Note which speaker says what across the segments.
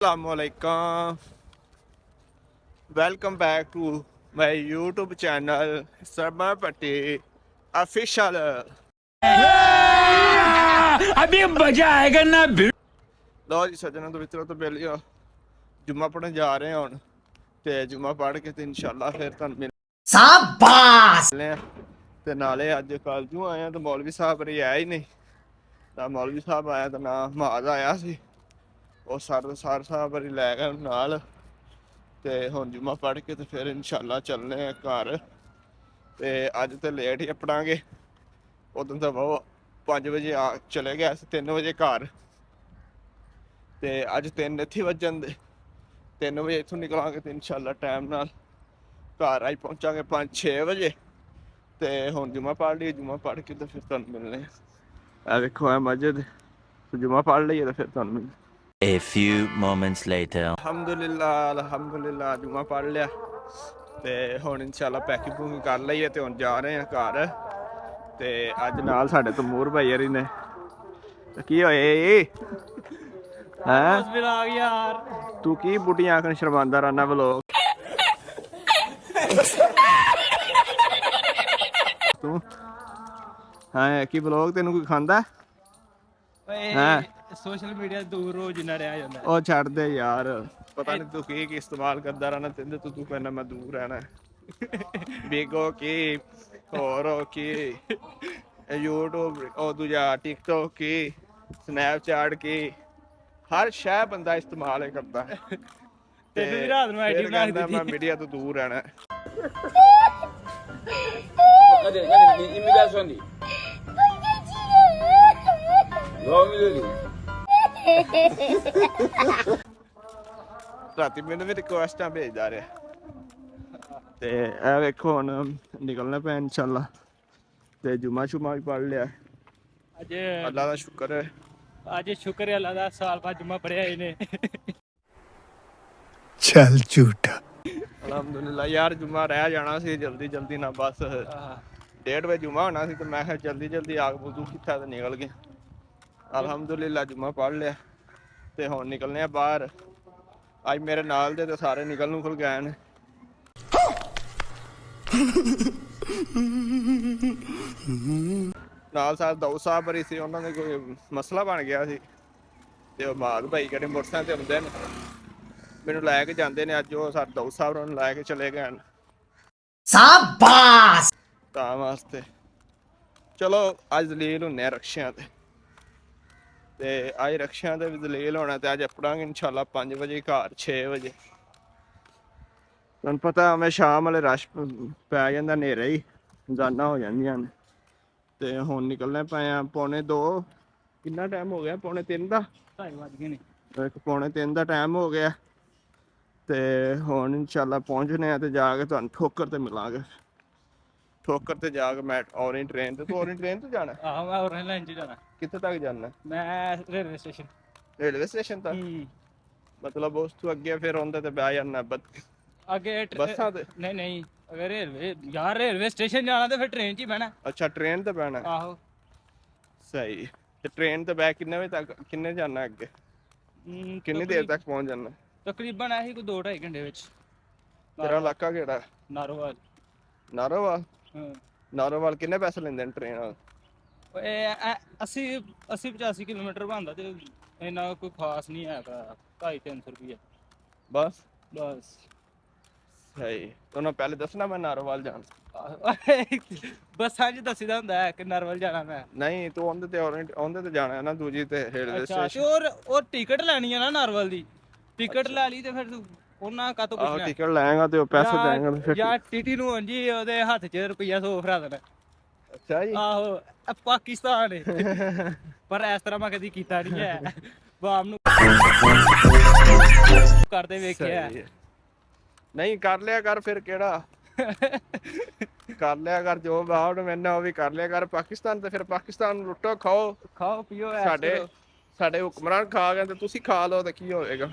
Speaker 1: Assalamualaikum. Welcome back to my YouTube channel, Sarmad Bhatti Official.
Speaker 2: अभी मजा आएगा ना भिड़।
Speaker 1: ਲਓ ਜੀ ਸੱਜਣਾਂ ਤੋਂ ਮਿੱਤਰੋ ਤੋਂ ਬੇਲੀਓ ਜੁਮਾ ਪੜਨ ਜਾ ਰਹੇ ਹਾਂ ਹੁਣ ਤੇ ਜੁਮਾ ਪੜ ਕੇ ਤੇ ਇਨਸ਼ਾਅੱਲਾ ਫਿਰ ਤੁਹਾਨੂੰ ਮਿਲਦੇ ਆ ਤੇ ਨਾਲੇ ਅੱਜ ਕੱਲ ਜੂ ਆਇਆ ਤਾਂ ਮੌਲਵੀ ਸਾਹਿਬ ਰੇ ਆਇਆ ਹੀ ਨਹੀਂ ਤਾਂ ਮੌਲਵੀ ਸਾਹਿਬ ਆਇਆ ਤਾਂ ਨਾ ਮਾਜ਼ ਆਇਆ ਸੀ ਉਹ ਸਰ ਸਾਹਿਬ ਰੀ ਲੈ ਗਏ ਨਾਲ ਤੇ ਹੁਣ ਜੁਮਾ ਪੜ ਕੇ ਤੇ ਫਿਰ ਇਨਸ਼ਾਅੱਲਾ ਚੱਲਨੇ ਆ ਘਰ ਤੇ ਅੱਜ ਤੇ ਲੇਟ ਹੀ ਪੜਾਂਗੇ ਉਦੋਂ ਤਾਂ ਬਹੁਤ 5 ਵਜੇ ਆ ਚਲੇ ਗਿਆ ਸੀ 3 ਵਜੇ ਘਰ ਤੇ ਅੱਜ 3 ਇੱਥੇ ਵੱਜਣ ਦੇ 3 ਵਜੇ ਇੱਥੋਂ ਨਿਕਲਾਂਗੇ ਤੇ ਇਨਸ਼ਾਅੱਲਾ ਟਾਈਮ ਨਾਲ ਘਰ ਆਈ ਪਹੁੰਚਾਂਗੇ 5-6 ਵਜੇ ਤੇ ਹੁਣ ਜੁਮਾ ਪੜ ਲਈਏ ਜੁਮਾ ਪੜ ਕੇ ਤੇ ਫਿਰ ਤੁਹਾਨੂੰ ਮਿਲਣੇ ਆ ਵੇਖੋ ਆ ਮਸਜਿਦ ਜੁਮਾ ਪੜ ਲਈਏ ਤੇ ਫਿਰ ਤੁਹਾਨੂੰ ਮਿਲਣੇ
Speaker 2: A few moments later.
Speaker 1: ਅਲਹਮਦੁਲਿਲਾ ਜੁਮਾ ਪੜ ਲਿਆ ਤੇ ਹੁਣ ਇਨਸ਼ਾਅੱਲਾ ਪੈਕਿੰਗ ਪੂਕਿੰਗ ਕਰ ਲਈਏ ਤੇ ਹੁਣ ਜਾ ਰਹੇ ਆ ਘਰ ਤੇ ਅੱਜ ਨਾਲ ਸਾਡੇ ਤੋਂ ਮੂਰ ਭਾਈ ਹਰੀ ਨੇ ਕੀ ਹੋਏ
Speaker 3: ਆ ਯਾਰ
Speaker 1: ਤੂੰ ਕੀ ਬੁੱਢੀਆਂ ਆਖਣ ਸ਼ਰਮਾਂਦਾ ਰਹਿਣਾ ਵਲੋਗ ਤੂੰ ਹਾਂ ਕੀ ਵਲੋਗ ਤੈਨੂੰ ਕੋਈ ਖਾਂਦਾ
Speaker 3: ਹਾਂ ਸੋਸ਼ਲ ਮੀਡੀਆ ਦੂਰ ਰੋਜ਼ ਨਾ ਰਿਹਾ ਜਾਂਦਾ
Speaker 1: ਉਹ ਛੱਡ ਦੇ ਯਾਰ ਪਤਾ ਨਹੀਂ ਤੂੰ ਕੀ ਇਸਤੇਮਾਲ ਕਰਦਾ ਰਹਿਣਾ ਤੈਨੂੰ ਤੂੰ ਕਹਿੰਦਾ ਮੈਂ ਦੂਰ ਰਹਿਣਾ ਬੀਗੋ ਕੀ ਹੋਰ ਕੀ YouTube ਉਹ ਦੂਜਾ TikTok ਕੀ Snapchat ਕੀ ਹਰ ਸ਼ੈ ਬੰਦਾ ਇਸਤੇਮਾਲ ਕਰਦਾ
Speaker 3: ਤੈਨੂੰ ਵੀ ਰਾਤ ਨੂੰ ਆਈਡੀ ਬਣਾ ਦਿੱਤੀ
Speaker 1: ਮੈਂ ਮੀਡੀਆ ਤੋਂ ਦੂਰ ਰਹਿਣਾ
Speaker 4: imigração di.
Speaker 1: ਰਾਤੀ ਮੈਨੂੰ ਵੀ ਰਿਕੁਐਸਟਾਂ ਭੇਜਦਾ ਰਿਹਾ ਤੇ ਇਹ ਵੇਖੋ ਹੁਣ ਨਿਕਲਣਾ ਪਿਆ ਇਨਸ਼ਾਅੱਲਾ ਤੇ ਜੁਮਾ ਸ਼ੁਮਾ ਵੀ ਪੜ ਲਿਆ
Speaker 3: ਅੱਜ
Speaker 1: ਅੱਲਾ ਦਾ ਸ਼ੁਕਰ ਹੈ
Speaker 3: ਅੱਜ ਸ਼ੁਕਰ ਹੈ ਅੱਲਾ ਦਾ ਸਾਲ ਬਾਅਦ ਜੁਮਾ ਪੜਿਆ ਇਹਨੇ
Speaker 2: चल झूठा।
Speaker 1: ਅਲਹਮਦੁਲਿਲਾ ਯਾਰ ਜੁਮਾ ਰਹਿ ਜਾਣਾ ਸੀ ਜਲਦੀ ਨਾ ਬਸ 1:30 ਵਜੇ ਜੁਮਾ ਹੋਣਾ ਸੀ ਤੇ ਮੈਂ ਕਿਹਾ ਜਲਦੀ ਆ ਕੇ ਵਜ਼ੂ ਕੀਤਾ ਤੇ ਨਿਕਲ ਗਿਆ ਅਲਹਮਦੁਲਿਲਾ ਜੁਮਾ ਪੜ ਲਿਆ ਤੇ ਹੁਣ ਨਿਕਲਨੇ ਆ ਬਾਹਰ ਅੱਜ ਮੇਰੇ ਨਾਲ ਦੇ ਤੇ ਸਾਰੇ ਨਿਕਲ ਗਏ ਨੇ ਨਾਲ ਸਾਰ ਦੋ ਸਾਹਿਬ ਬਰੀ ਸੀ ਉਹਨਾਂ ਦੇ ਕੋਈ ਮਸਲਾ ਬਣ ਗਿਆ ਸੀ ਤੇ ਉਹ ਮਾਦ ਭਾਈ ਕਿਹੜੇ ਮੋਟਰਸਾਈਕਲ ਤੇ ਹੁੰਦੇ ਨੇ ਮੈਨੂੰ ਲੈ ਕੇ ਜਾਂਦੇ ਨੇ ਅੱਜ ਉਹ ਸਾਡੇ ਦੋ ਸਾਹਿਬ ਨੂੰ ਲੈ ਕੇ ਚਲੇ ਗਏ
Speaker 2: शाबाश।
Speaker 1: ਤਾਂ ਵਾਸਤੇ ਚਲੋ ਅੱਜ ਦਲੀਲ ਹੁੰਨੇ ਆ ਰਕਸ਼ਿਆਂ ਤੇ ਅੱਜ ਰਕਸ਼ਿਆਂ ਤੇ ਵੀ ਦਲੀਲ ਹੋਣਾ ਤੇ ਅੱਜ ਪੜਾਂਗੇ ਇਨਸ਼ਾਅੱਲਾ 5 ਵਜੇ ਘਰ 6 ਵਜੇ ਤੁਹਾਨੂੰ ਪਤਾ ਮੈਂ ਸ਼ਾਮ ਵਾਲੇ ਰਸ਼ ਪੈ ਜਾਂਦਾ ਹਨੇਰਾ ਹੀ ਜਾਨਾਂ ਹੋ ਜਾਂਦੀਆਂ ਨੇ ਤੇ ਹੁਣ ਨਿਕਲਣੇ ਪਏ ਆ 2:45 ਕਿੰਨਾ ਟਾਈਮ ਹੋ ਗਿਆ 2:45 ਦਾ
Speaker 3: 2:30 ਵੱਜ ਗਏ ਨੇ
Speaker 1: 2:45 ਦਾ ਟਾਈਮ ਹੋ ਗਿਆ ਤੇ ਹੁਣ ਇਨਸ਼ਾਅੱਲਾ ਪਹੁੰਚਨੇ ਆ ਤੇ ਜਾ ਕੇ ਤੁਹਾਨੂੰ ਠੋਕਰ ਤੇ ਮਿਲਾਂਗੇ ਠੋਕਰ ਤੇ ਜਾ ਕੇ ਮੈਂ ਔਰੇਂਜ ਟ੍ਰੇਨ ਤੇ ਤੂੰ ਔਰੇਂਜ ਟ੍ਰੇਨ ਤੇ ਜਾਣਾ
Speaker 3: ਆਹ ਮੈਂ ਔਰੇਂਜ ਲਾਈਨ 'ਚ ਜਾਣਾ
Speaker 1: ਕਿੱਥੇ ਤੱਕ ਜਾਣਾ
Speaker 3: ਮੈਂ ਰੇਲਵੇ ਸਟੇਸ਼ਨ
Speaker 1: ਤੱਕ ਮਤਲਬ ਉਸ ਤੋਂ ਅੱਗੇ ਫਿਰ ਉਹਦੇ ਤੇ ਬਹਿ ਜਾਣਾ
Speaker 3: ਅੱਗੇ
Speaker 1: ਬੱਸਾਂ ਤੇ
Speaker 3: ਨਹੀਂ ਅਗਰ ਰੇਲਵੇ ਸਟੇਸ਼ਨ ਜਾਣਾ ਤੇ ਫਿਰ ਟ੍ਰੇਨ 'ਚ ਹੀ ਬਹਿਣਾ
Speaker 1: ਅੱਛਾ ਟ੍ਰੇਨ ਤੇ ਬਹਿਣਾ
Speaker 3: ਆਹੋ
Speaker 1: ਸਹੀ ਤੇ ਟ੍ਰੇਨ ਤੇ ਬਹਿ ਕਿੰਨੇ ਵਜੇ ਤੱਕ ਕਿੰਨੇ ਜਾਣਾ ਅੱਗੇ ਕਿੰਨੀ ਦੇਰ ਤੱਕ ਪਹੁੰਚ ਜਾਣਾ
Speaker 3: ਤਕਰੀਬਨ ਆਹੀ ਕੋਈ 2-2.5 ਘੰਟੇ ਵਿੱਚ
Speaker 1: ਤੇਰਾ ਇਲਾਕਾ ਕਿਹੜਾ
Speaker 3: ਨਾਰੋਵਾਲ
Speaker 1: ਨਾਰੋਵਾਲ ਨਾਰੋਵਾਲ ਕਿੰਨੇ ਪੈਸੇ ਲੈਂਦੇ ਨੇ ਟ੍ਰੇਨ ਵਾਲੇ
Speaker 3: ਓਏ 80-85 ਕਿਲੋਮੀਟਰ ਬਣਦਾ ਤੇ ਇੰਨਾ ਕੋਈ ਖਾਸ ਨਹੀਂ ਹੈਗਾ 250-300 ਰੁਪਏ
Speaker 1: ਬਸ ਸਹੀ ਤੁਹਾਨੂੰ ਪਹਿਲੇ ਦੱਸਣਾ ਮੈਂ ਨਾਰੋਵਾਲ ਜਾਣਾ
Speaker 3: ਬੱਸਾਂ 'ਚ ਦੱਸੀਦਾ ਹੁੰਦਾ ਹੈ ਕਿ ਨਾਰੋਵਾਲ ਜਾਣਾ ਮੈਂ
Speaker 1: ਨਹੀਂ ਤੂੰ ਉਹਦੇ ਤੇ ਜਾਣਾ ਹੈ ਨਾ ਦੂਜੀ ਤੇ ਰੇਲਵੇ
Speaker 3: ਅੱਛਾ
Speaker 1: ਸਟੇਸ਼ਨ
Speaker 3: ਉਹ ਟਿਕਟ ਲੈਣੀ ਹੈ ਨਾ ਨਾਰੋਵਾਲ ਦੀ ਟਿਕਟ ਲੈ ਲਈ ਤੇ ਫਿਰ ਤੂੰ ਉਹਨਾਂ ਕਾਤੋਂ
Speaker 1: ਆਹੋ
Speaker 3: ਪੁੱਛਣਾ
Speaker 1: ਟਿਕਟ ਲਾਏਗਾ ਤੇ ਉਹ ਪੈਸੇ ਦੇਂਗਾ ਫਿਰ
Speaker 3: ਜਾਂ ਟੀਟੀ ਨੂੰ ਹਾਂਜੀ ਉਹਦੇ ਹੱਥ 'ਚ ਰੁਪਈਆ 100 ਫੜਾ ਦੇਣਾ
Speaker 1: ਅੱਛਾ ਜੀ
Speaker 3: ਆਹੋ ਇਹ ਪਾਕਿਸਤਾਨ ਹੈ ਪਰ ਇਸ ਤਰ੍ਹਾਂ ਮੈਂ ਕਦੀ ਕੀਤਾ ਨਹੀਂ ਹੈ ਬਾਮ ਨੂੰ ਕਰਦੇ ਵੇਖਿਆ
Speaker 1: ਨਹੀਂ ਕਰ ਲਿਆ ਕਰ ਫਿਰ ਕਿਹੜਾ ਕਰ ਲਿਆ ਕਰ ਜੋ ਬਾਹਰ ਮੈਨਾਂ ਉਹ ਵੀ ਕਰ ਲਿਆ ਕਰ ਪਾਕਿਸਤਾਨ ਤੇ ਫਿਰ ਪਾਕਿਸਤਾਨ ਨੂੰ ਲੁੱਟੋ ਖਾਓ
Speaker 3: ਪੀਓ
Speaker 1: ਸਾਡੇ ਹੁਕਮਰਾਨ ਖਾ ਗਏ ਤੇ ਤੁਸੀਂ ਖਾ ਲਓ ਤੇ ਕੀ ਹੋਏਗਾ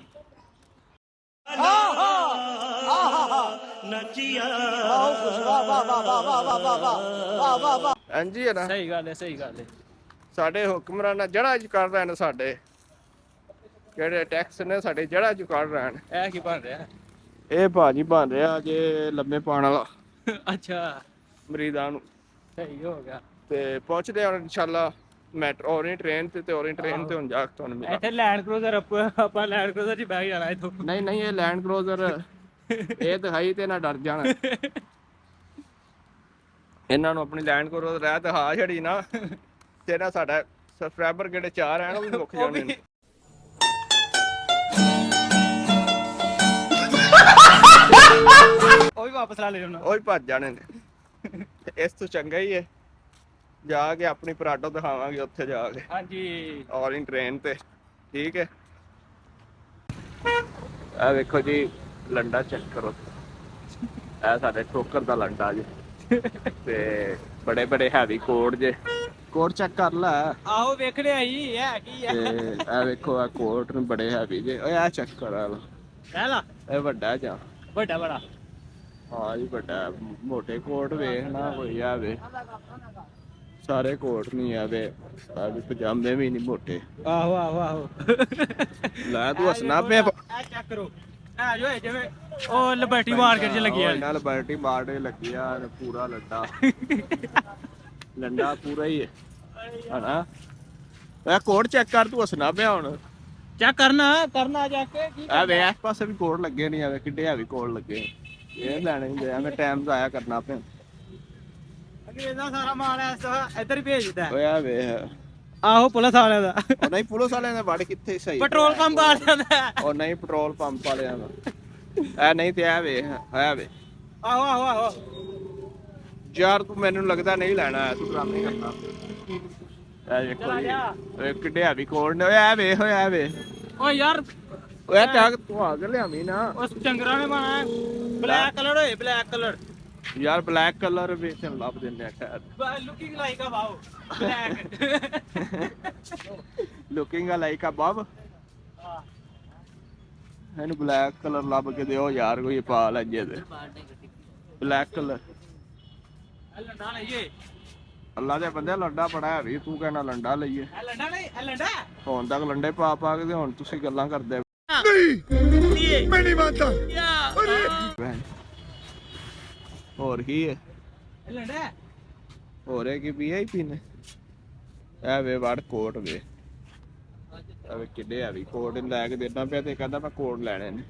Speaker 1: ਹਾਂਜੀ ਹੈ ਨਾ
Speaker 3: ਸਹੀ ਗੱਲ ਹੈ
Speaker 1: ਸਾਡੇ ਹੁਕਮਰਾਨਾਂ ਜੜਾ ਕਰ ਰਹੇ ਨੇ ਸਾਡੇ ਜਿਹੜੇ ਟੈਕਸ ਨੇ ਸਾਡੇ ਜੜ੍ਹਾਂ ਚ ਕੱਢ ਰਹੇ ਨੇ।
Speaker 3: ਇਹ ਕੀ ਬਣ ਰਿਹਾ?
Speaker 1: ਇਹ ਭਾਜੀ ਬਣ ਰਿਹਾ ਜੇ ਲੰਮੇ ਪਾਣ ਵਾਲਾ
Speaker 3: ਅੱਛਾ
Speaker 1: ਮਰੀਜ਼ਾਂ ਨੂੰ।
Speaker 3: ਸਹੀ ਹੋ ਗਿਆ।
Speaker 1: ਤੇ ਪਹੁੰਚਦੇ ਹਾਂ ਇਨਸ਼ਾਅੱਲਾ ਮੈਟਰੋ ਔਰ ਟ੍ਰੇਨ ਤੇ ਔਰ ਟ੍ਰੇਨ ਤੇ ਹੁਣ ਜਾ ਕੇ ਤੁਹਾਨੂੰ ਮਿਲਾਂ।
Speaker 3: ਇੱਥੇ ਲੈਂਡ ਕਰੂਜ਼ਰ ਆਪਾਂ ਲੈਂਡ ਕਰੂਜ਼ਰ 'ਚ ਬਹਿ ਜਾਣਾ ਇੱਥੋਂ।
Speaker 1: ਨਹੀਂ ਇਹ ਲੈਂਡ ਕਰੂਜ਼ਰ ਇਹ ਦਿਖਾਈ ਤੇ ਨਾ ਡਰ ਜਾਣਾ। ਇਹਨਾਂ ਨੂੰ ਆਪਣੀ ਲੈਂਡ ਕਰੂਜ਼ਰ ਰਹਿ ਦਿਖਾ ਛੜੀ ਨਾ ਤੇ ਨਾ ਸਾਡਾ ਸਬਸਕ੍ਰਾਈਬਰ ਜਿਹੜੇ 4 ਹਨ ਉਹ ਵੀ ਮੁੱਕ ਜਾਣੇ ਨੇ।
Speaker 3: ਉਹ ਵੀ ਵਾਪਸ ਲਾ ਲੈ ਉਹਨਾਂ।
Speaker 1: ਉਹ ਵੀ ਭੱਜ ਜਾਣੇ ਨੇ। ਇਸ ਤੋਂ ਚੰਗਾ ਹੀ ਹੈ ਜਾ ਕੇ ਆਪਣੀ ਪਰਾਟੋ ਦਿਖਾਵਾਂਗੇ ਉੱਥੇ ਜਾ ਕੇ।
Speaker 3: ਹਾਂਜੀ
Speaker 1: ਔਰ ਟ੍ਰੇਨ ਤੇ ਠੀਕ ਹੈ। ਆ ਵੇਖੋ ਜੀ ਲੰਡਾ ਚੈੱਕ ਕਰੋ। ਇਹ ਸਾਡੇ ਠੋਕਰ ਦਾ ਲੰਡਾ ਜੀ ਤੇ ਬੜੇ ਬੜੇ ਹੈਵੀ ਕੋਟ ਜੇ। ਕੋਟ ਚੈੱਕ ਕਰ ਲੈ।
Speaker 3: ਆਹੋ ਵੇਖਣੇ ਆਈ ਹੈ ਕੀ ਹੈ।
Speaker 1: ਤੇ ਇਹ ਵੇਖੋ ਆ ਕੋਟ ਨੂੰ ਬੜੇ ਹੈਵੀ ਜੇ। ਓਏ ਆ ਚੈੱਕ ਕਰ ਆ
Speaker 3: ਲੈ
Speaker 1: ਇਹ ਵੱਡਾ ਜਾਂ
Speaker 3: ਵੱਡਾ ਬੜਾ।
Speaker 1: ਹਾਂ ਜੀ ਵੱਡਾ। ਮੋਟੇ ਕੋਟ ਵੇਖਣਾ ਕੋਈ ਆਵੇ ਸਾਰੇ ਕੋਟ ਨਹੀਂ ਆਵੇ ਆ ਵੀ ਪਜਾਮੇ ਵੀ ਨਹੀਂ ਮੋਟੇ।
Speaker 3: ਆਹੋ
Speaker 1: ਲੈ ਤੂੰ ਹੱਸਣਾ ਪਿਆ।
Speaker 3: ਇਹ ਚੈੱਕ ਕਰੋ ਇਹ ਜੋ ਜਿਵੇਂ ਉਹ ਲਿਬਰਟੀ ਮਾਰਕੀਟ 'ਚ ਲੱਗੀ ਆ।
Speaker 1: ਨਾਲ ਲਿਬਰਟੀ ਮਾਰਕੀਟ ਲੱਗੀ ਆ ਪੂਰਾ ਲੰਡਾ ਪੂਰਾ ਹੀ ਹੈ ਹਨਾ। ਇਹ ਕੋਟ ਚੈੱਕ ਕਰ ਤੂੰ ਹੱਸਣਾ ਪਿਆ ਹੁਣ।
Speaker 3: ਚੈੱਕ ਕਰਨਾ ਜਾ ਕੇ ਕੀ
Speaker 1: ਆ ਵੇ ਇਸ ਪਾਸੇ ਵੀ ਕੋਟ ਲੱਗੇ ਨਹੀਂ ਆਵੇ ਕਿੱਡੇ ਹੈਵੀ ਕੋਟ ਲੱਗੇ। ਇਹ ਲੈਣੇ ਹੁੰਦੇ ਆ ਮੈਂ ਟਾਈਮ ਜ਼ਾਇਆ ਕਰਨਾ ਪਿਆ।
Speaker 3: ਅੰਗਰੇਜ਼ਾਂ ਸਾਰਾ ਮਾਲ ਇੱਧਰ ਹੀ ਭੇਜਦਾ।
Speaker 1: ਓਏ ਆ ਵੇ
Speaker 3: ਆਹੋ ਪੁਲਿਸ ਵਾਲਿਆਂ ਦਾ।
Speaker 1: ਉਹ ਨਹੀਂ ਪੁਲਿਸ ਵਾਲਿਆਂ ਦਾ ਵੜ ਕਿੱਥੇ ਸਹੀ
Speaker 3: ਪੈਟਰੋਲ ਪੰਪ ਵਾਲਿਆਂ ਦਾ।
Speaker 1: ਉਹ ਨਹੀਂ ਪੈਟਰੋਲ ਪੰਪ ਵਾਲਿਆਂ ਦਾ ਇਹ ਨਹੀਂ ਤੇ ਆ ਵੇ
Speaker 3: ਆਹੋ
Speaker 1: ਯਾਰ ਤੂੰ ਮੈਨੂੰ ਲੱਗਦਾ ਨਹੀਂ ਲੈਣਾ ਤੂੰ ਡਰਾਮੇ ਕਰਨਾ। ਇਹ ਦੇਖੋ ਜੀ ਓਏ ਕਿੱਡੇ ਹੈਵੀ ਕੋਟ ਨੇ। ਓਏ ਆ ਵੇ
Speaker 3: ਓ ਯਾਰ
Speaker 1: ਓਏ ਟੈਗ ਤੂੰ ਆ ਕੇ ਲਿਆਵੀਂ ਨਾ।
Speaker 3: ਉਸ ਚੰਗਰਾ ਨੇ ਬਣਾਇਆ ਬਲੈਕ ਕਲਰ ਹੋਏ ਬਲੈਕ ਕਲਰ।
Speaker 1: ਯਾਰ ਬਲੈਕ ਕਲਰ ਵੀ ਤੈਨੂੰ ਲੱਭ ਦਿੰਦੇ ਆ ਖੈਰ।
Speaker 3: ਲੁਕਿੰਗ ਲਾਈਕ ਆ ਵਾਓ ਬਲੈਕ
Speaker 1: ਲੁਕਿੰਗ ਲਾਈਕ ਆ ਬਬ। ਇਹਨੂੰ ਬਲੈਕ ਕਲਰ ਲੱਭ ਕੇ ਦਿਓ ਯਾਰ ਕੋਈ ਪਾ ਲੈ ਜੇ ਤੇ ਬਲੈਕ ਕਲਰ।
Speaker 3: ਲੰਡਾ ਲਈਏ
Speaker 1: ਅੱਲਾ ਦੇ ਬੰਦੇ ਲੰਡਾ ਬੜਾ ਹੈ ਵੀ ਤੂੰ ਕਹਿਣਾ ਲੰਡਾ ਲਈਏ।
Speaker 3: ਲੰਡਾ ਨਹੀਂ ਲੰਡਾ
Speaker 1: ਹੁਣ ਤੱਕ ਲੰਡੇ ਪਾ ਕੇ ਤੇ ਹੁਣ ਤੁਸੀਂ ਗੱਲਾਂ ਕਰਦੇ।
Speaker 2: नहीं मैं नहीं मानता।
Speaker 1: ਹੋਰ ਕੀ ਹੈ
Speaker 3: ਲੰਡਾ
Speaker 1: ਹੋਰ ਹੈ ਕਿ ਵੀਆਈਪੀ ਨੇ। ਇਹ ਵੇ ਵੜ ਕੋਟ ਵੇ ਆ ਵੇ ਕਿੱਡੇ ਹੈਵੀ ਕੋਟ ਲੈ ਕੇ ਦੇਣਾ ਪਿਆ ਤੇ ਕਹਿੰਦਾ ਮੈਂ ਕੋਟ ਲੈਣੇ ਨੇ।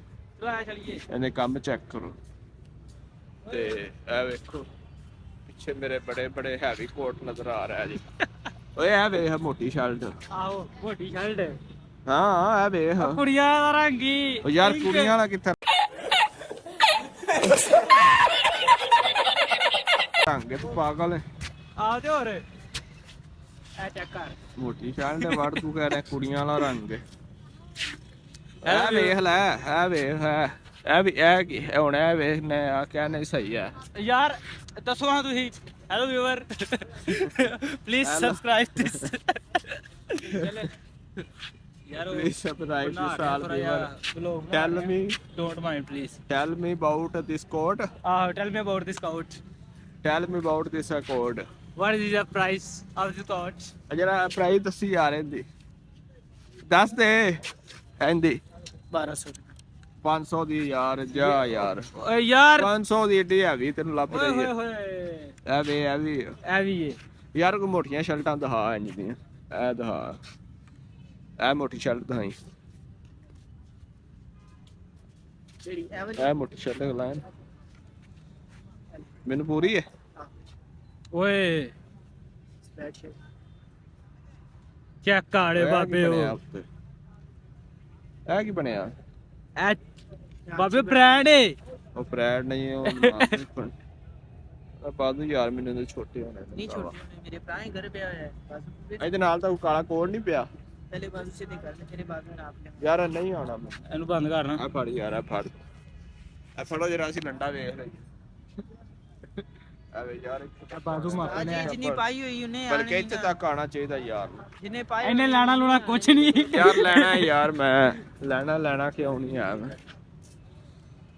Speaker 3: ਲੈ ਚਲੀਏ
Speaker 1: ਇਹਨੇ ਕੰਮ ਚੈੱਕ ਕਰੋ ਤੇ ਇਹ ਵੇਖੋ ਪਿੱਛੇ ਮੇਰੇ ਬੜੇ ਬੜੇ ਹੈਵੀ ਕੋਟ ਨਜ਼ਰ ਆ ਰਿਹਾ ਜੀ। ਓਏ ਇਹ ਵੇਖ ਮੋਟੀ ਸ਼ਰਟ।
Speaker 3: ਆਹੋ ਮੋਟੀ ਸ਼ਰਟ।
Speaker 1: ਹਾਂ ਇਹ ਵੇਖ
Speaker 3: ਕੁੜੀਆਂ ਦਾ ਰੰਗ ਹੀ।
Speaker 1: ਉਹ ਯਾਰ ਕੁੜੀਆਂ ਵਾਲਾ ਕਿੱਥੇ ਰੰਗ ਤੂੰ ਪਾਗਲ ਹੈ।
Speaker 3: ਆਹ ਤੇ ਹੋਰ ਇਹ ਚੈੱਕ ਕਰ
Speaker 1: ਮੋਟੀ ਸ਼ਰਟ ਦੇ ਵੜ ਤੂੰ ਕਹਿ ਰਿਹਾ ਕੁੜੀਆਂ ਵਾਲਾ ਰੰਗ ਹੈ। ਇਹ ਵੇਖ ਲੈ ਇਹ ਵੇਖ ਇਹ ਵੀ ਇਹ ਕੀ ਹੁਣ ਇਹ ਵੇਖ ਨੇ ਆ ਕਿਆ ਨਹੀਂ ਸਹੀ ਹੈ
Speaker 3: ਯਾਰ ਦੱਸੋ ਹਾਂ ਤੁਸੀਂ। ਹੈਲੋ ਵੀਵਰ ਪਲੀਜ਼ ਸਬਸਕ੍ਰਾਈਬ ਦਿਸ। ਯਾਰ
Speaker 1: Please subscribe this all viewer.
Speaker 3: Don't mind please.
Speaker 1: Tell me about this code.
Speaker 3: Tell me about this coat.
Speaker 1: Tell me about this code.
Speaker 3: What is the price of the coat?
Speaker 1: ਜਿਹੜਾ price ਦੱਸੀ ਯਾਰ ਇਹਦੀ ਦੱਸ ਦੇ ਇਹਦੀ
Speaker 3: 1200
Speaker 1: 500 ਦੀ ਯਾਰ ਜਾ ਯਾਰ।
Speaker 3: ਓਏ ਯਾਰ
Speaker 1: 500 ਦੀ ਏਡੀ ਹੈਵੀ ਤੈਨੂੰ ਲੱਭ
Speaker 3: ਓਏ
Speaker 1: ਰਹੀ
Speaker 3: ਹੋਏ
Speaker 1: ਹੈ।
Speaker 3: ਹੋਏ
Speaker 1: ਇਹ ਵੀ
Speaker 3: ਇਹ ਵੀ ਹੈ
Speaker 1: ਯਾਰ ਕੋਈ ਮੋਟੀਆਂ ਸ਼ਰਟਾਂ ਦਿਖਾ ਇੰਜ ਦੀਆਂ। ਇਹ ਦਿਖਾ ਇਹ ਮੋਟੀ ਸ਼ਰਟ ਦਿਖਾਈ। ਇਹ ਮੋਟੀ ਸ਼ਰਟ ਲਾਇਆ ਮੈਨੂੰ ਪੂਰੀ ਹੈ।
Speaker 3: ਓਏ ਚੈੱਕ ਕਾੜੇ ਬਾਬੇ ਉਹ
Speaker 1: ਇਹ ਕੀ ਬਣਿਆ
Speaker 3: ਬਾਬੇ ਬ੍ਰਾਂਡ ਏ।
Speaker 1: ਉਹ ਬ੍ਰਾਂਡ ਨਹੀਂ ਉਹ ਬਾਦੂ ਯਾਰ ਮੈਨੂੰ ਤੇ ਛੋਟੇ ਹੋਣੇ
Speaker 4: नहीं छोटे होने मेरे भरा ही घर पे आया है बाजू
Speaker 1: ਇਹਦੇ ਨਾਲ ਤਾਂ ਕਾਲਾ ਕੋਡ ਨਹੀਂ ਪਿਆ
Speaker 4: पहले बाजू से निकाल ले तेरे बाजू में आप ले
Speaker 1: ਯਾਰ ਨਹੀਂ ਆਉਣਾ ਮੈਂ।
Speaker 3: ਇਹਨੂੰ ਬੰਦ ਕਰਨਾ।
Speaker 1: ਆ ਫੜ ਯਾਰ ਆ ਫੜੋ ਜਰਾ ਅਸੀਂ ਲੰਡਾ ਵੇਖ ਲਈ। ਆਵੇ ਯਾਰ
Speaker 3: ਬਾਜ਼ੂ ਮਾਪੇ
Speaker 4: आज
Speaker 3: ਨੇ
Speaker 4: जिन्हें पाई हुई उन्हें
Speaker 1: ਬਲਕਿ ਇੱਥੇ ਤੱਕ ਆਉਣਾ ਚਾਹੀਦਾ ਯਾਰ।
Speaker 4: जिन्हें पाई
Speaker 3: ਇਹਨੇ ਲੈਣਾ ਲੂਣਾ ਕੁਛ ਨਹੀਂ।
Speaker 1: ਯਾਰ ਲੈਣਾ ਯਾਰ ਮੈਂ ਲੈਣਾ ਕਿਉਂ ਨਹੀਂ ਆ ਮੈਂ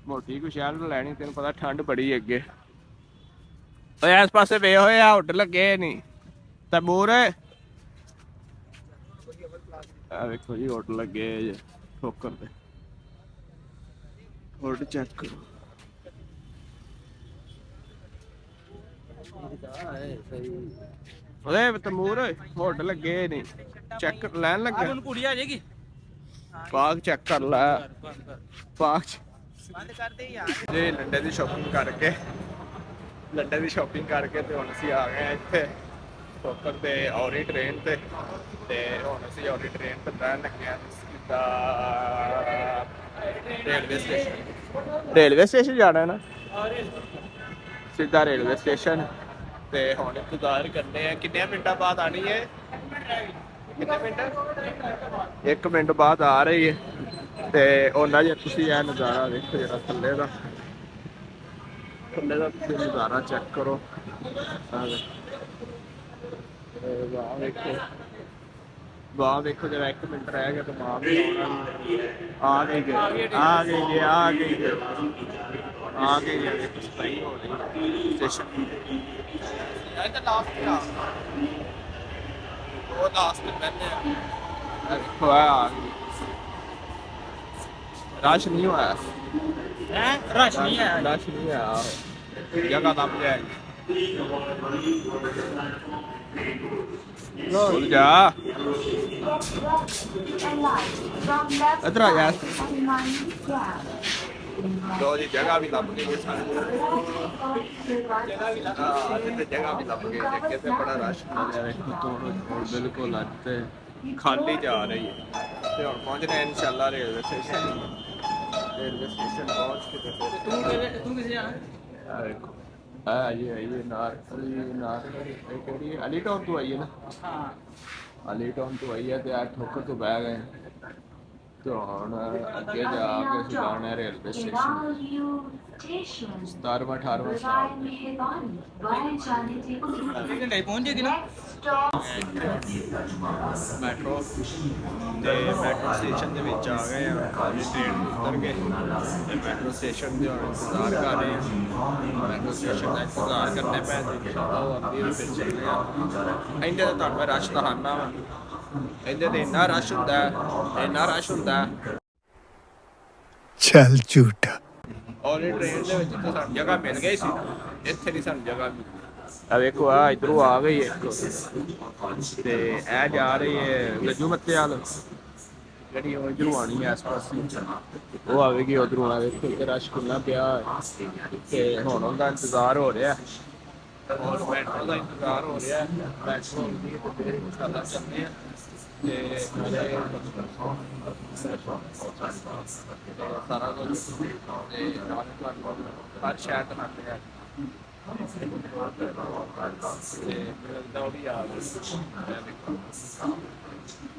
Speaker 1: ਮੋਟੀ ਕੁ ਸ਼ਾਲ ਲੈਣੀ ਤੈਨੂੰ ਪਤਾ ਠੰਡ ਬੜੀ ਅੱਗੇ। ਓਏ ਇਸ ਪਾਸੇ ਵੇ ਹੋਏ ਆ ਹੁੱਡ ਲੱਗੇ ਨਹੀਂ ਤਬੂਰ ਆ ਵੇਖੋ ਜੀ ਹੁੱਡ ਲੱਗੇ ਜੇ ਠੋਕਰ ਤੇ ਹੋਲਡ ਚੈੱਕ ਕਰੋ। ਓਏ ਤਮੂਰ ਹੋਲਡ ਲੱਗੇ ਨਹੀਂ, ਚੈੱਕ ਲੈਣ ਲੱਗਾ।
Speaker 3: ਹੁਣ ਕੁੜੀ ਆ ਜਾਏਗੀ।
Speaker 1: ਪਾਕ ਚੈੱਕ ਕਰ ਲੈ, ਪਾਕ
Speaker 4: ਬੰਦ ਕਰ ਦੇ ਯਾਰ।
Speaker 1: ਜੀ ਲੰਡੇ ਦੀ ਸ਼ਾਪਿੰਗ ਕਰਕੇ ਤੇ ਹੁਣ ਅਸੀਂ ਆ ਗਏ ਇੱਥੇ ਠੋਕਰ ਤੇ ਔਰੀ ਟ੍ਰੇਨ ਤੇ ਹੁਣ ਅਸੀਂ ਔਰੀ ਟ੍ਰੇਨ ਤੇ ਬਹਿਣ ਲੱਗੇ ਹਾਂ ਸਿੱਧਾ ਰੇਲਵੇ ਸਟੇਸ਼ਨ ਜਾਣਾ ਹੈ ਨਾ, ਸਿੱਧਾ ਰੇਲਵੇ ਸਟੇਸ਼ਨ। ਤੇ ਹੁਣ ਇੰਤਜ਼ਾਰ ਕਰਨੇ ਆ ਕਿੰਨੇ ਮਿੰਟਾਂ ਬਾਅਦ ਆਣੀ ਹੈ। ਕਿੰਨੇ ਮਿੰਟ? 1 ਮਿੰਟ ਬਾਅਦ ਆ ਰਹੀ ਹੈ। ਤੇ ਉਹਨਾਂ ਜੇ ਤੁਸੀਂ ਇਹ ਨਜ਼ਾਰਾ ਦੇਖੋ ਜਿਹੜਾ ਥੱਲੇ ਦਾ ਤੁਸੀਂ ਨਜ਼ਾਰਾ ਚੈੱਕ ਕਰੋ। ਵਾਹ ਵੇਖੋ ਜਰਾ 1 ਮਿੰਟ ਰਹਿ ਗਿਆ ਤਾਂ ਮਾਂ ਵੀ ਆ ਗਈ ਸਹੀ ਹੋ ਰਹੀ ਸਟੇਸ਼ਨ। ਇਹ ਤਾਂ ਲਾਸਟ ਆ, ਉਹ ਲਾਸਟ ਤੇ ਬੈਠੇ ਆ। ਦੇਖੋ ਆ ਗਈ, ਰਸ਼ ਨਹੀਂ ਹੋਇਆ
Speaker 3: ਹੈ ਰਸ਼ ਨਹੀਂ ਆਇਆ।
Speaker 1: ਜਗ੍ਹਾ ਲੱਭ ਜਾਏਗੀ। ਖੁੱਲ ਜਾ, ਇੱਧਰ ਆ ਯਾਰ। ਲੋ ਜੀ ਜਗ੍ਹਾ ਵੀ ਲੱਭ ਗਈ ਸਾਨੂੰ, ਜਗ੍ਹਾ ਵੀ ਲੱਭ ਗਈ। ਅੱਗੇ ਤੇ ਬੜਾ ਰਸ਼ ਹੁੰਦਾ ਵੇਖੋ, ਬਿਲਕੁਲ ਅੱਜ ਤੇ ਖਾਲੀ ਜਾ ਰਹੀ ਹੈ। ਤੇ ਹੁਣ ਪਹੁੰਚਣਾ ਹੈ ਇਨਸ਼ਾਅੱਲਾ ਰੇਲਵੇ ਸਟੇਸ਼ਨ ਪਹੁੰਚ ਕੇ
Speaker 3: ਤੂੰ ਕਿਸੇ ਜਾਣਾ?
Speaker 1: ਆ ਵੇਖੋ ਆਈਏ ਨਾਰ ਕਿਹੜੀ ਅਲੀ ਟਾਊਨ ਤੋਂ ਆਈ ਹੈ ਨਾ।
Speaker 3: ਹਾਂ
Speaker 1: ਅਲੀ ਟਾਊਨ ਤੋਂ ਆਈ ਹੈ ਤੇ ਆ ਠੋਕਰ ਤੋਂ ਬਹਿ ਗਏ ਤੇ ਹੁਣ ਅੱਗੇ ਜਾ ਕੇ ਅਸੀਂ ਜਾਣਾ ਰੇਲਵੇ ਸਟੇਸ਼ਨ 17ਵਾਂ 18ਵਾਂ ਸਾਲ
Speaker 3: ਘੰਟੇ ਪਹੁੰਚ ਜਾਏਗੀ ਨਾ
Speaker 1: ਮੈਟਰੋ ਸਟੇਸ਼ਨ ਦੇ ਵਿੱਚ ਆ ਗਏ ਆ। ਟ੍ਰੇਨ ਉਤਰ ਗਏ ਤੇ ਮੈਟਰੋ ਸਟੇਸ਼ਨ ਦੇ ਹੁਣ ਇੰਤਜ਼ਾਰ ਕਰ ਰਹੇ ਹਾਂ। ਮੈਟਰੋ ਸਟੇਸ਼ਨ ਦਾ ਇੰਤਜ਼ਾਰ ਕਰਨੇ ਪੈ ਜੀ ਉਹ ਅੱਗੇ ਵੀ ਫਿਰ ਚੱਲਦੇ ਆ। ਇੰਦੇ ਤਾਂ ਤੁਹਾਨੂੰ ਮੈਂ ਰਸ਼ ਦਿਖਾਉਂਦਾ ਵਾ, ਇੰਦੇ ਤੇ ਇੰਨਾ ਰਸ਼ ਹੁੰਦਾ
Speaker 2: ਚੱਲ ਝੂਠਾ।
Speaker 1: ਔਰ ਇਹ ਟ੍ਰੇਨ ਦੇ ਵਿੱਚ ਤਾਂ ਸਾਨੂੰ ਜਗ੍ਹਾ ਮਿਲ ਗਈ ਸੀ, ਇੱਥੇ ਨਹੀਂ ਸਾਨੂੰ ਜਗ੍ਹਾ ਮਿਲੀ। ਆ ਵੇਖੋ ਆ ਇਧਰੋਂ ਆ ਗਈ ਇੱਕ ਤੇ ਇਹ ਜਾ ਰਹੀ ਹੈ ਗੱਜੂ ਮੱਤੇ ਵਾਲ, ਜਿਹੜੀ ਉਹ ਇਧਰੋਂ ਆਣੀ ਹੈ ਇਸ ਪਾਸੇ ਉਹ ਆਵੇਗੀ ਉਧਰੋਂ। ਆ ਵੇਖੋ ਤੇ ਰਸ਼ ਕਿੰਨਾ ਪਿਆ ਤੇ ਹੁਣ ਉਹਦਾ ਇੰਤਜ਼ਾਰ ਹੋ ਰਿਹਾ ਔਰ ਮੈਟਰੋ ਦਾ ਇੰਤਜ਼ਾਰ ਹੋ ਰਿਹਾ। ਮੈਟਰੋ ਦੀ ਤੇ ਫਿਰ ਇਨਸ਼ਾਅੱਲਾ ਚੱਲਦੇ ਆ ਤੇ ਸਾਰਾ ਕੁਝ ਤੇ ਨਾਲ ਤੁਹਾਨੂੰ ਹਰ ਸ਼ਹਿਰ ਦਿਖਾਉਂਦੇ ਆ।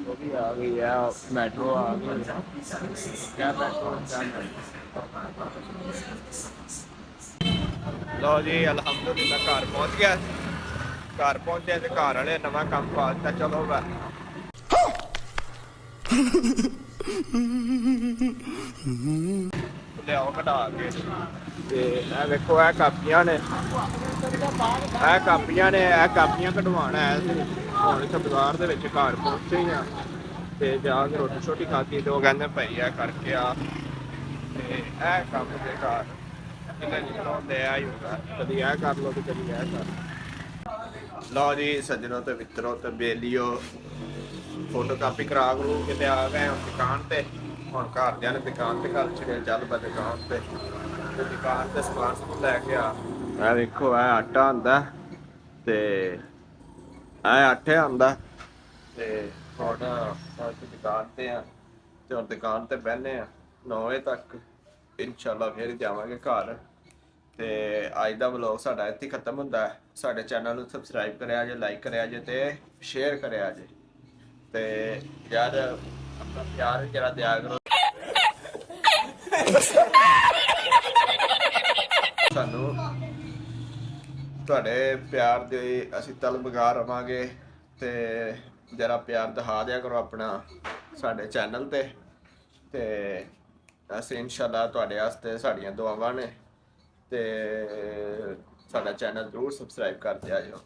Speaker 1: ਉਹ ਵੀ ਆ ਗਈ ਹੈ ਮੈਟਰੋ ਆ ਗਈ ਹੈ। ਲਓ ਜੀ ਅਲਹਮਦੁਲਿਲਾ ਘਰ ਪਹੁੰਚ ਗਿਆ। ਘਰ ਪਹੁੰਚਿਆ ਤੇ ਘਰ ਵਾਲੇ ਨਵਾਂ ਕੰਮ ਪਾ ਦਿੱਤਾ। ਚਲੋ ਵਾ ਲਿਆਓ ਕਢਾ ਕੇ ਤੇ ਇਹ ਵੇਖੋ ਇਹ ਕਾਪੀਆਂ ਨੇ, ਇਹ ਕਾਪੀਆਂ ਕਢਵਾਉਣ ਆਇਆ ਸੀ। ਹੁਣ ਇੱਥੇ ਬਾਜ਼ਾਰ ਦੇ ਵਿੱਚ ਘਰ ਪਹੁੰਚੇ ਹੀ ਆ ਤੇ ਜਾ ਕੇ ਰੋਟੀ ਛੋਟੀ ਖਾਧੀ ਤੇ ਉਹ ਕਹਿੰਦੇ ਭਾਈ ਇਹ ਕਰਕੇ ਆ ਤੇ ਇਹ ਕੰਮ ਦੇ ਘਰ ਨਿਕਲਾਉਂਦੇ ਆ ਹੀ ਹੁੰਦਾ, ਕਦੀ ਇਹ ਕਰ ਲਓ ਤੇ ਕਦੀ ਇਹ ਕਰ। ਲਓ ਜੀ ਸੱਜਣੋ ਤੇ ਮਿੱਤਰੋ ਤੇ ਬੇਲੀਓ ਫੋਟੋ ਕਾਪੀ ਕਰਾ ਕਰੂ ਕਿਤੇ ਆ ਗਏ ਹੁਣ ਦੁਕਾਨ ਤੇ। ਹੁਣ ਘਰਦਿਆਂ ਨੇ ਦੁਕਾਨ ਤੇ ਘਰ ਛੱਡਿਆ, ਚੱਲ ਪਾ ਦੁਕਾਨ ਤੇ ਦੁਕਾਨ ਤੇ ਸਮਾਨ ਲੈ ਕੇ ਆ। ਇਹ ਵੇਖੋ ਇਹ ਆਟਾ ਆਉਂਦਾ ਤੇ ਇਹ ਆਟੇ ਆਉਂਦਾ ਤੇ ਹੁਣ ਦੁਕਾਨ ਤੇ ਆ ਤੇ ਹੁਣ ਦੁਕਾਨ ਤੇ ਬਹਿਨੇ ਆ 9 ਵਜੇ ਤੱਕ। ਇਨਸ਼ਾਅੱਲਾ ਫਿਰ ਜਾਵਾਂਗੇ ਘਰ। ਤੇ ਅੱਜ ਦਾ ਵਲੌਗ ਸਾਡਾ ਇੱਥੇ ਖਤਮ ਹੁੰਦਾ ਹੈ। ਸਾਡੇ ਚੈਨਲ ਨੂੰ ਸਬਸਕ੍ਰਾਈਬ ਕਰਿਆ ਜੇ, ਲਾਈਕ ਕਰਿਆ ਜੇ ਤੇ ਸ਼ੇਅਰ ਕਰਿਆ ਜੇ ਤੇ ਯਾਰ ਆਪਣਾ ਪਿਆਰ ਜਰਾ ਦਿਆ ਕਰੋ ਸਾਨੂੰ। ਤੁਹਾਡੇ ਪਿਆਰ ਦੇ ਅਸੀਂ ਤਲਬਗਾਰ ਰਵਾਂਗੇ ਤੇ ਜਰਾ ਪਿਆਰ ਦਿਖਾ ਦਿਆ ਕਰੋ ਆਪਣਾ ਸਾਡੇ ਚੈਨਲ ਤੇ ਅਸੀਂ ਇਨਸ਼ਾਅੱਲਾ ਤੁਹਾਡੇ ਵਾਸਤੇ ਸਾਡੀਆਂ ਦੁਆਵਾਂ ਨੇ ਤੇ ਸਾਡਾ ਚੈਨਲ ਜ਼ਰੂਰ ਸਬਸਕ੍ਰਾਈਬ ਕਰ ਦਿਆ ਜੋ।